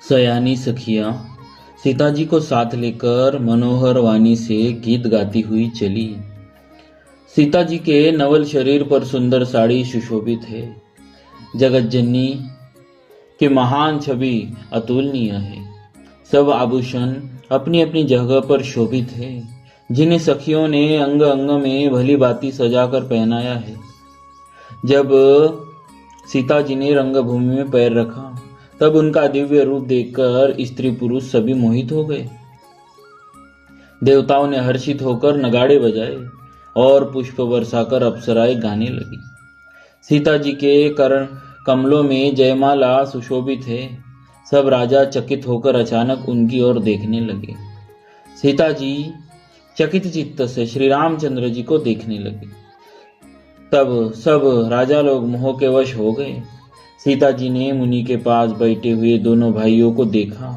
सयानी सखियां सीता जी को साथ लेकर मनोहर वाणी से गीत गाती हुई चली। सीता जी के नवल शरीर पर सुंदर साड़ी सुशोभित है। जगत जननी की महान छवि अतुलनीय है। सब आभूषण अपनी अपनी जगह पर शोभित है, जिन्हें सखियों ने अंग अंग में भली भांति सजाकर पहनाया है। जब सीता जी ने रंगभूमि में पैर रखा, तब उनका दिव्य रूप देखकर स्त्री पुरुष सभी मोहित हो गए। देवताओं ने हर्षित होकर नगाड़े बजाए और पुष्प बरसाकर अप्सराएं गाने लगी। सीता जी के कर्ण कमलों में जयमाला सुशोभित है। सब राजा चकित होकर अचानक उनकी ओर देखने लगे। सीता जी चकित चित्त से श्री रामचंद्र जी को देखने लगे। तब सब राजा लोग मोह के वश हो गए। सीता जी ने मुनि के पास बैठे हुए दोनों भाइयों को देखा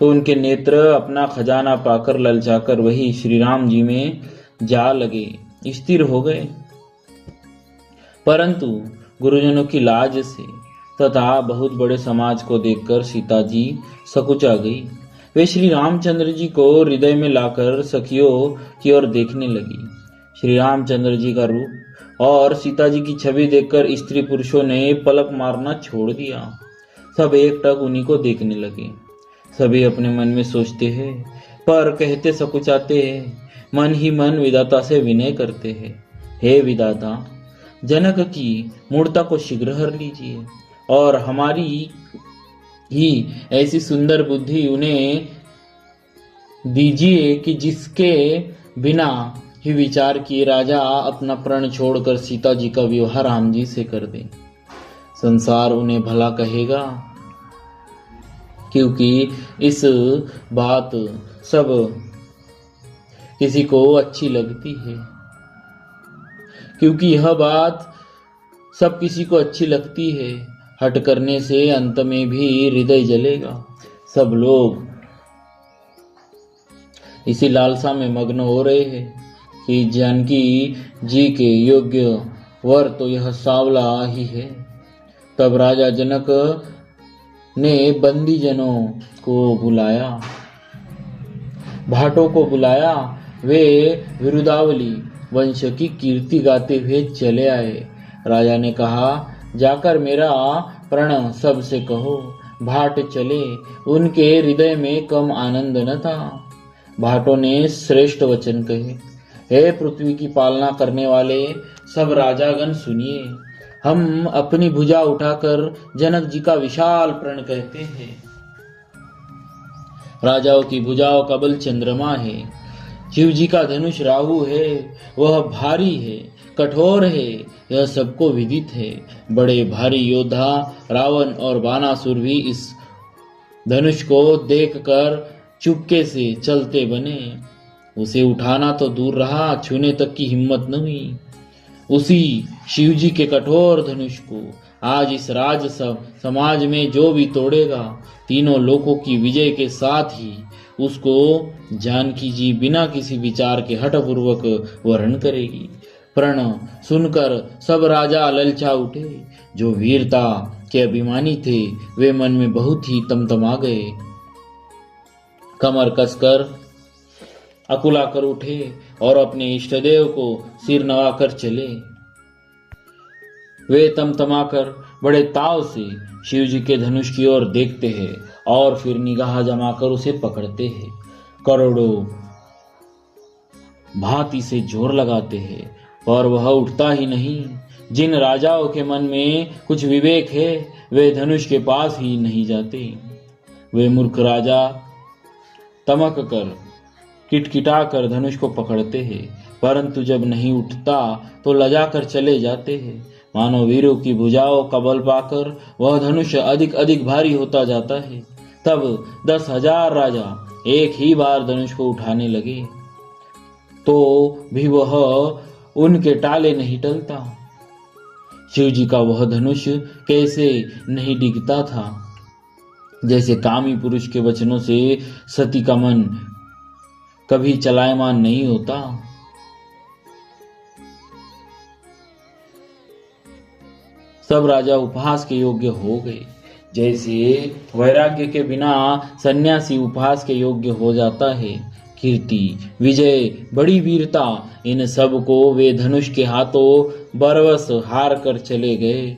तो उनके नेत्र अपना खजाना पाकर ललचाकर वही श्री राम जी में जा लगे, स्थिर हो गए। परंतु गुरुजनों की लाज से तथा बहुत बड़े समाज को देखकर सीता जी सकुचा गई। वे श्री रामचंद्र जी को हृदय में लाकर सखियों की ओर देखने लगी। श्री रामचंद्र जी का रूप और सीता जी की छवि देखकर स्त्री पुरुषों ने पलक मारना छोड़ दिया। सब एकटक उन्हीं को देखने लगे। सभी अपने मन में सोचते हैं, पर कहते सकुचाते हैं। मन ही मन विधाता से विनय करते हैं, हे विधाता, जनक की मूर्ता को शीघ्र हर लीजिए और हमारी ही ऐसी सुंदर बुद्धि उन्हें दीजिए कि जिसके बिना ही विचार किए राजा अपना प्रण छोड़कर सीता जी का विवाह राम जी से कर दे। संसार उन्हें भला कहेगा, क्योंकि इस बात सब किसी को अच्छी लगती है। क्योंकि यह बात सब किसी को अच्छी लगती है। हट करने से अंत में भी हृदय जलेगा। सब लोग इसी लालसा में मग्न हो रहे हैं कि जानकी जी के योग्य वर तो यह सांवला ही है। तब राजा जनक ने बंदी जनों को बुलाया, भाटों को बुलाया। वे विरुदावली वंश की कीर्ति गाते हुए चले आए। राजा ने कहा, जाकर मेरा प्रण सबसे कहो। भाट चले, उनके हृदय में कम आनंद न था। भाटों ने श्रेष्ठ वचन कहे, हे पृथ्वी की पालना करने वाले सब राजागण सुनिए। हम अपनी भुजा उठाकर जनक जी का विशाल प्रण कहते हैं। राजाओं की भुजाओं का बल चंद्रमा है। शिव जी का धनुष राहु है। वह भारी है, कठोर है, यह सबको विदित है। बड़े भारी योद्धा रावण और बानासुर भी इस धनुष को देखकर चुपके से चलते बने। उसे उठाना तो दूर रहा, छूने तक की हिम्मत न हुई। उसी शिव जी के कठोर धनुष को आज इस राज समाज में जो भी तोड़ेगा, तीनों लोकों की विजय के साथ ही उसको जानकी जी बिना किसी विचार के हठपूर्वक वरण करेगी। प्रण सुनकर सब राजा ललचा उठे। जो वीरता के अभिमानी थे वे मन में बहुत ही तमतमा गए। कमर कसकर अकुला कर उठे और अपने इष्टदेव को सिर नवाकर चले। वे तमतमाकर बड़े ताव से शिव जी के धनुष की ओर देखते हैं और फिर निगाह जमाकर उसे पकड़ते हैं। करोड़ों भांति से जोर लगाते हैं, पर वह उठता ही नहीं। जिन राजाओं के मन में कुछ विवेक है वे धनुष के पास ही नहीं जाते। वे मूर्ख राजा तमक कर किटकिटा कर धनुष को पकड़ते हैं, परंतु जब नहीं उठता तो लजा कर चले जाते हैं। मानो वीरों की भुजाओं का बल पाकर वह धनुष अधिक अधिक भारी होता जाता है। तब 10,000 राजा एक ही बार धनुष को उठाने लगे तो भी वह उनके टाले नहीं टलता। शिव जी का वह धनुष कैसे नहीं डिगता था। जैसे कामी पुरुष के वचनों से सती का मन कभी चलायमान नहीं होता। सब राजा उपहास के योग्य हो गए। जैसे वैराग्य के बिना सन्यासी उपहास के योग्य हो जाता है। कीर्ति, विजय, बड़ी वीरता, इन सब को वे धनुष के हाथों बरबस हार कर चले गए।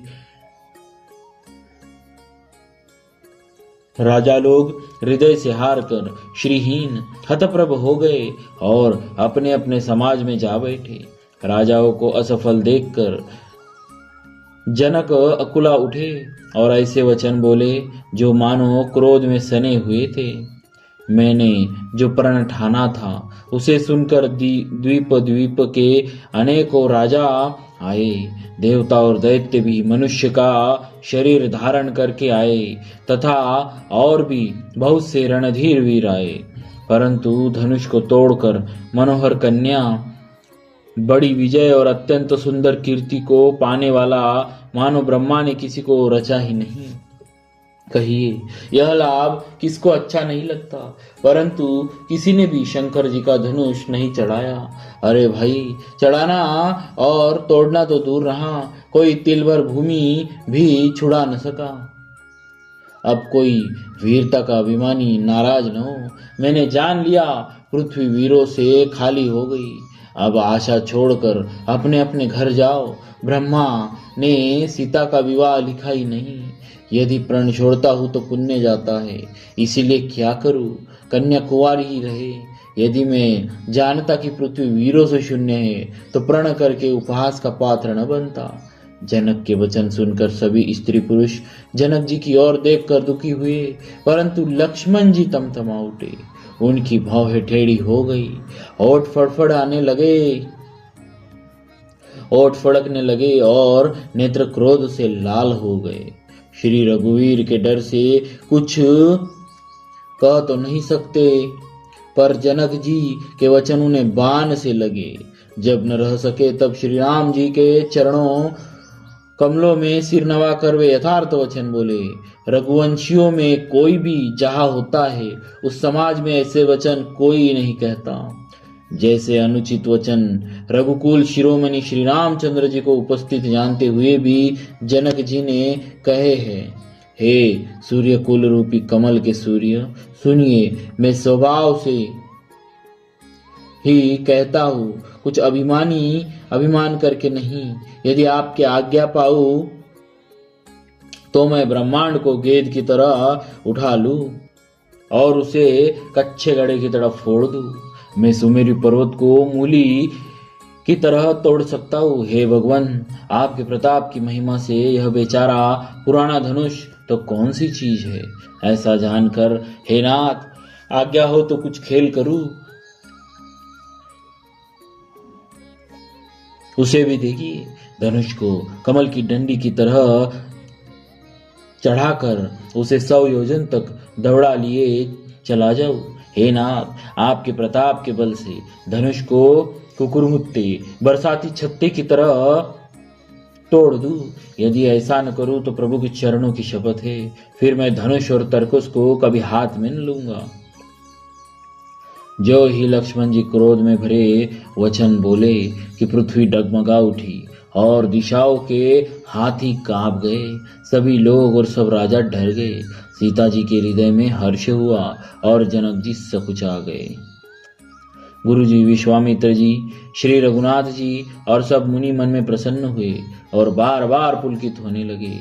राजा लोग हृदय से हार कर श्रीहीन हतप्रभ हो गए और अपने अपने समाज में जा बैठे। राजाओं को असफल देखकर जनक अकुला उठे और ऐसे वचन बोले जो मानो क्रोध में सने हुए थे। मैंने जो प्रण ठाना था उसे सुनकर द्वीप द्वीप के अनेकों राजा आए। देवता और दैत्य भी मनुष्य का शरीर धारण करके आए तथा और भी बहुत से रणधीर वीर आए, परंतु धनुष को तोड़कर मनोहर कन्या, बड़ी विजय और अत्यंत सुंदर कीर्ति को पाने वाला मानो ब्रह्मा ने किसी को रचा ही नहीं। कहिए यह लाभ किसको अच्छा नहीं लगता, परंतु किसी ने भी शंकर जी का धनुष नहीं चढ़ाया। अरे भाई, चढ़ाना और तोड़ना तो दूर रहा, कोई तिल भर भूमि भी छुड़ा न सका। अब कोई वीरता का अभिमानी नाराज न हो। मैंने जान लिया पृथ्वी वीरों से खाली हो गई। अब आशा छोड़कर अपने अपने घर जाओ। ब्रह्मा ने सीता का विवाह लिखा ही नहीं। यदि प्रण छोड़ता हूँ तो पुण्य जाता है, इसीलिए क्या करूँ, कन्या कुंवारी ही रहे। यदि मैं जानता कि पृथ्वी वीरों से शून्य है तो प्रण करके उपहास का पात्र न बनता। जनक के वचन सुनकर सभी स्त्री पुरुष जनक जी की ओर देखकर दुखी हुए, परंतु लक्ष्मण जी तमतमा उठे। उनकी भौहें टेढ़ी हो गई, ओठ फड़कने लगे और नेत्र क्रोध से लाल हो गए। श्री रघुवीर के डर से कुछ कह तो नहीं सकते, पर जनक जी के वचन उन्हें बाण से लगे। जब न रह सके तब श्री राम जी के चरणों कमलों में सिर नवा कर वे यथार्थ वचन बोले। रघुवंशियों में कोई भी जहाँ होता है उस समाज में ऐसे वचन कोई नहीं कहता। जैसे अनुचित वचन रघुकुल शिरोमणि श्री रामचंद्र जी को उपस्थित जानते हुए भी जनक जी ने कहे हैं। हे सूर्य कुल रूपी कमल के सूर्य, सुनिए, मैं स्वभाव से ही कहता हूँ, कुछ अभिमान करके नहीं। यदि आपकी आज्ञा पाऊं तो मैं ब्रह्मांड को गेंद की तरह उठा लूं और उसे कच्चे गड़े की तरह फोड़ दूं। मैं सुमेरु पर्वत को मूली की तरह तोड़ सकता हूँ। हे भगवान, आपके प्रताप की महिमा से यह बेचारा पुराना धनुष तो कौन सी चीज है। ऐसा जानकर हे नाथ, आज्ञा हो तो कुछ खेल करूं। उसे भी देखिए, धनुष को कमल की डंडी की तरह चढ़ाकर उसे 100 योजन तक दौड़ा लिए चला जाऊं। हे नाथ, आपके प्रताप के बल से धनुष को कुकुरमुत्ते बरसाती छत्ते की तरह तोड़ दूं। यदि ऐसा न करूं तो प्रभु के चरणों की शपथ है, फिर मैं धनुष और तरकुश को कभी हाथ में न लूंगा। जो ही लक्ष्मण जी क्रोध में भरे वचन बोले कि पृथ्वी डगमगा उठी और दिशाओं के हाथी कांप गए। सभी लोग और सब राजा डर गए। सीता जी के हृदय में हर्ष हुआ और जनक जी सकुचा गए। गुरु जी, विश्वामित्र जी, श्री रघुनाथ जी और सब मुनि मन में प्रसन्न हुए और बार बार पुलकित होने लगे।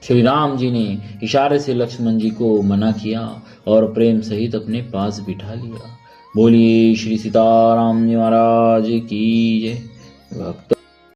श्री राम जी ने इशारे से लक्ष्मण जी को मना किया और प्रेम सहित अपने पास बिठा लिया। बोलिए श्री सीताराम जी महाराज की जय। भक्त